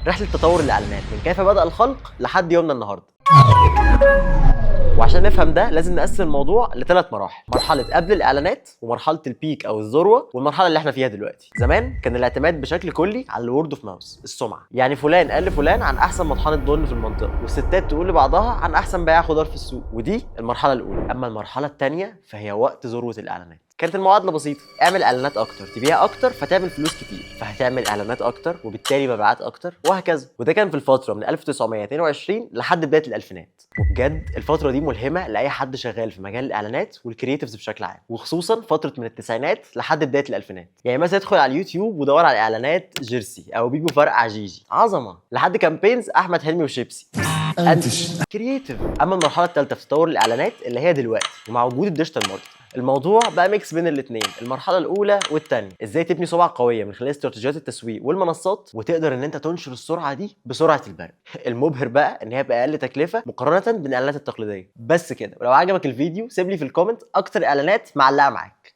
رحله تطور الاعلانات من كيف بدأ الخلق لحد يومنا النهارده. وعشان نفهم ده لازم نقسم الموضوع لثلاث مراحل: مرحله قبل الاعلانات، ومرحله البيك او الذروه، والمرحله اللي احنا فيها دلوقتي. زمان كان الاعتماد بشكل كلي على الورد اوف ماوس، السمعه، يعني فلان قال لفلان عن احسن مطحنه بن في المنطقه، والستات تقول لبعضها عن احسن بائع خضار في السوق، ودي المرحله الاولى. اما المرحله الثانيه فهي وقت ذروه الاعلانات. كانت المعادله بسيطه: اعمل اعلانات اكتر تبيع اكتر فتعمل فلوس كتير، فهتعمل اعلانات اكتر وبالتالي مبيعات اكتر، وهكذا. وده كان في الفتره من 1922 لحد بدايه الالفينات. وبجد الفتره دي ملهمه لاي حد شغال في مجال الاعلانات والكرييتيفز بشكل عام، وخصوصا فتره من التسعينات لحد بدايه الالفينات. يعني مثلا ادخل على اليوتيوب ودور على اعلانات جيرسي او بيبو فرقع جيجي، عظمه، لحد كامبينز احمد حلمي وشيبسي، انتش كرييتيف. اما المرحله الثالثه في تطور الاعلانات اللي هي دلوقتي، ومع وجود الديجيتال ماركتنج، الموضوع بقى ميكس بين الاثنين، المرحله الاولى والثانيه. ازاي تبني سمعه قويه من خلال استراتيجيات التسويق والمنصات، وتقدر ان انت تنشر السرعه دي بسرعه البرق. المبهر بقى ان هي باقل تكلفه مقارنه بالاعلانات التقليديه. بس كده، ولو عجبك الفيديو سيب لي في الكومنت اكتر اعلانات معلقه معاك.